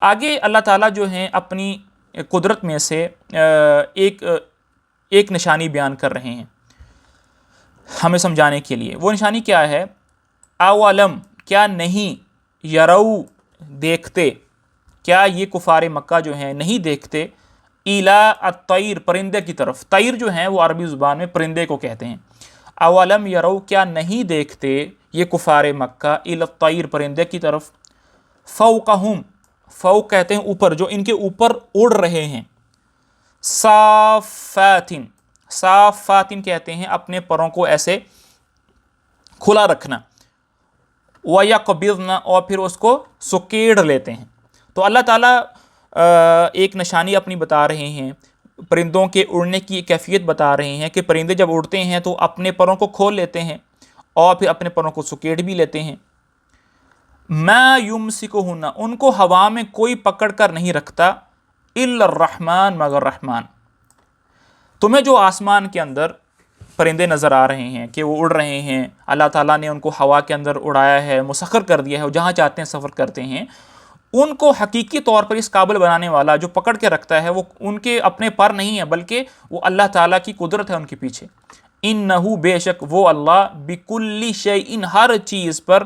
آگے اللہ تعالیٰ جو ہیں اپنی قدرت میں سے ایک نشانی بیان کر رہے ہیں ہمیں سمجھانے کے لیے. وہ نشانی کیا ہے؟ اولم کیا نہیں، یرو دیکھتے، کیا یہ کفار مکہ جو ہیں نہیں دیکھتے، الا الطیر پرندے کی طرف. طیر جو ہیں وہ عربی زبان میں پرندے کو کہتے ہیں. اولم یرو کیا نہیں دیکھتے یہ کفار مکہ، الا الطیر پرندے کی طرف، فوقہم فوق کہتے ہیں اوپر، جو ان کے اوپر اڑ رہے ہیں، صافاتن صافاتن کہتے ہیں اپنے پروں کو ایسے کھلا رکھنا، وَيَقْبِضْنَ اور پھر اس کو سکیڑ لیتے ہیں. تو اللہ تعالیٰ ایک نشانی اپنی بتا رہے ہیں، پرندوں کے اڑنے کی کیفیت بتا رہے ہیں کہ پرندے جب اڑتے ہیں تو اپنے پروں کو کھول لیتے ہیں اور پھر اپنے پروں کو سکیڑ بھی لیتے ہیں. مَا يُمْسِكُهُنَّ ان کو ہوا میں کوئی پکڑ کر نہیں رکھتا، إِلَّا الرحمن مگر رحمان. تمہیں جو آسمان کے اندر پرندے نظر آ رہے ہیں کہ وہ اڑ رہے ہیں، اللہ تعالیٰ نے ان کو ہوا کے اندر اڑایا ہے، مسخر کر دیا ہے، وہ جہاں چاہتے ہیں سفر کرتے ہیں. ان کو حقیقی طور پر اس قابل بنانے والا جو پکڑ کے رکھتا ہے وہ ان کے اپنے پر نہیں ہے، بلکہ وہ اللہ تعالیٰ کی قدرت ہے ان کے پیچھے. انہو بے شک وہ اللہ بکل شیء ہر چیز پر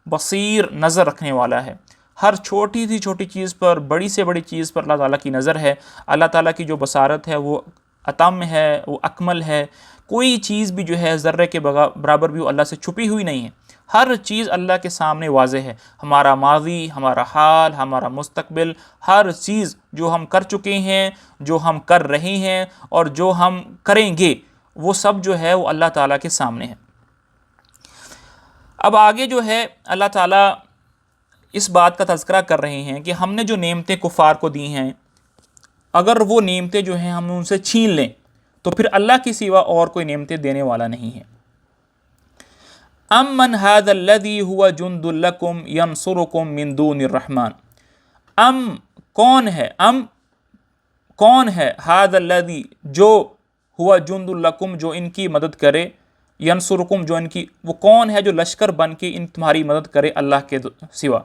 بصیر نظر رکھنے والا ہے. ہر چھوٹی سی چھوٹی چیز پر، بڑی سے بڑی چیز پر اللہ تعالیٰ کی نظر ہے. اللہ تعالیٰ کی جو بصارت ہے وہ اتم ہے، وہ اکمل ہے. کوئی چیز بھی جو ہے ذرے کے برابر بھی وہ اللہ سے چھپی ہوئی نہیں ہے. ہر چیز اللہ کے سامنے واضح ہے. ہمارا ماضی، ہمارا حال، ہمارا مستقبل، ہر چیز جو ہم کر چکے ہیں، جو ہم کر رہے ہیں اور جو ہم کریں گے، وہ سب جو ہے وہ اللہ تعالیٰ کے سامنے ہے. اب آگے جو ہے اللہ تعالیٰ اس بات کا تذکرہ کر رہے ہیں کہ ہم نے جو نعمتیں کفار کو دی ہیں، اگر وہ نعمتیں جو ہیں ہم ان سے چھین لیں تو پھر اللہ کے سوا اور کوئی نعمتیں دینے والا نہیں ہے. امن ھذا الذی ھو جند لکم ینصرکم من دون الرحمن. کون ہے ھذا الذی جو ھو جند لکم جو ان کی مدد کرے، ینصرکم جو ان کی، وہ کون ہے جو لشکر بن کے ان تمہاری مدد کرے اللہ کے سوا.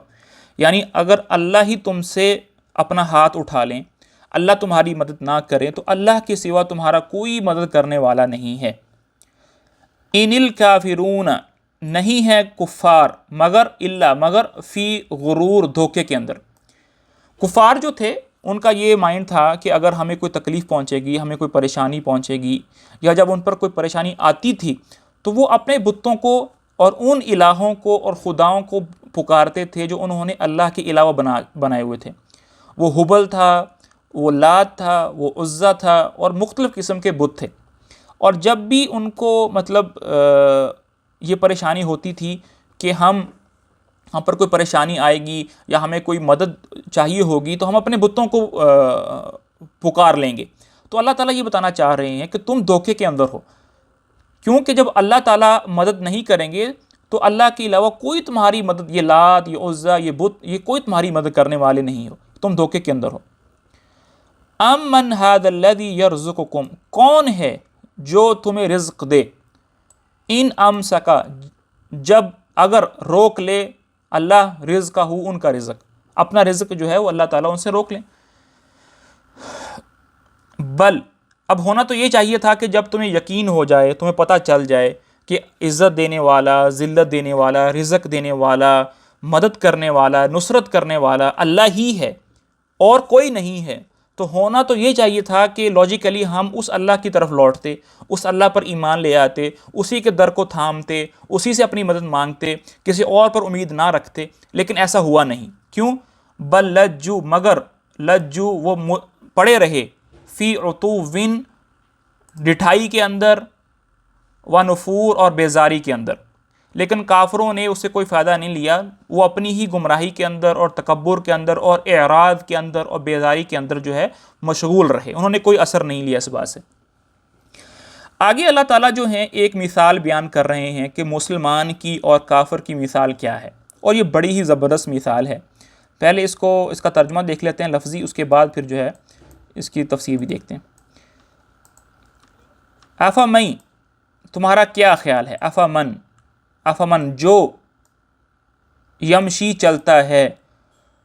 یعنی اگر اللہ ہی تم سے اپنا ہاتھ اٹھا لیں، اللہ تمہاری مدد نہ کرے تو اللہ کے سوا تمہارا کوئی مدد کرنے والا نہیں ہے. ان الکافرون نہیں ہے کفار مگر فی غرور دھوکے کے اندر. کفار جو تھے ان کا یہ مائنڈ تھا کہ اگر ہمیں کوئی تکلیف پہنچے گی، ہمیں کوئی پریشانی پہنچے گی، یا جب ان پر کوئی پریشانی آتی تھی تو وہ اپنے بتوں کو اور ان الہوں کو اور خداؤں کو پکارتے تھے جو انہوں نے اللہ کے علاوہ بنائے ہوئے تھے. وہ ہبل تھا، وہ لات تھا، وہ عزا تھا، اور مختلف قسم کے بت تھے. اور جب بھی ان کو یہ پریشانی ہوتی تھی کہ ہم پر کوئی پریشانی آئے گی یا ہمیں کوئی مدد چاہیے ہوگی تو ہم اپنے بتوں کو پکار لیں گے. تو اللہ تعالیٰ یہ بتانا چاہ رہے ہیں کہ تم دھوکے کے اندر ہو، کیونکہ جب اللہ تعالیٰ مدد نہیں کریں گے تو اللہ کے علاوہ کوئی تمہاری مدد، یہ لات، یہ عزا، یہ بت، یہ کوئی تمہاری مدد کرنے والے نہیں ہو. تم دھوکے کے اندر ہو. امن ھذا الذی یرزقکم کون ہے جو تمہیں رزق دے، ان امسکا جب اگر روک لے اللہ رزقہ ان کا رزق، اپنا رزق جو ہے وہ اللہ تعالیٰ ان سے روک لیں. بل اب ہونا تو یہ چاہیے تھا کہ جب تمہیں یقین ہو جائے، تمہیں پتہ چل جائے کہ عزت دینے والا، ذلت دینے والا، رزق دینے والا، مدد کرنے والا، نصرت کرنے والا اللہ ہی ہے اور کوئی نہیں ہے، تو ہونا تو یہ چاہیے تھا کہ لاجیکلی ہم اس اللہ کی طرف لوٹتے، اس اللہ پر ایمان لے آتے، اسی کے در کو تھامتے، اسی سے اپنی مدد مانگتے، کسی اور پر امید نہ رکھتے. لیکن ایسا ہوا نہیں. کیوں؟ بل لجو مگر لجو وہ پڑے رہے، فی عتوٍ ڈٹھائی کے اندر، و نفور اور بیزاری کے اندر. لیکن کافروں نے اس سے کوئی فائدہ نہیں لیا، وہ اپنی ہی گمراہی کے اندر اور تکبر کے اندر اور اعراض کے اندر اور بیزاری کے اندر جو ہے مشغول رہے. انہوں نے کوئی اثر نہیں لیا اس بات سے. آگے اللہ تعالیٰ جو ہیں ایک مثال بیان کر رہے ہیں کہ مسلمان کی اور کافر کی مثال کیا ہے، اور یہ بڑی ہی زبردست مثال ہے. پہلے اس کا ترجمہ دیکھ لیتے ہیں لفظی، اس کے بعد پھر جو ہے اس کی تفسیر بھی دیکھتے ہیں. افمن تمہارا کیا خیال ہے، افمن جو یمشی چلتا ہے،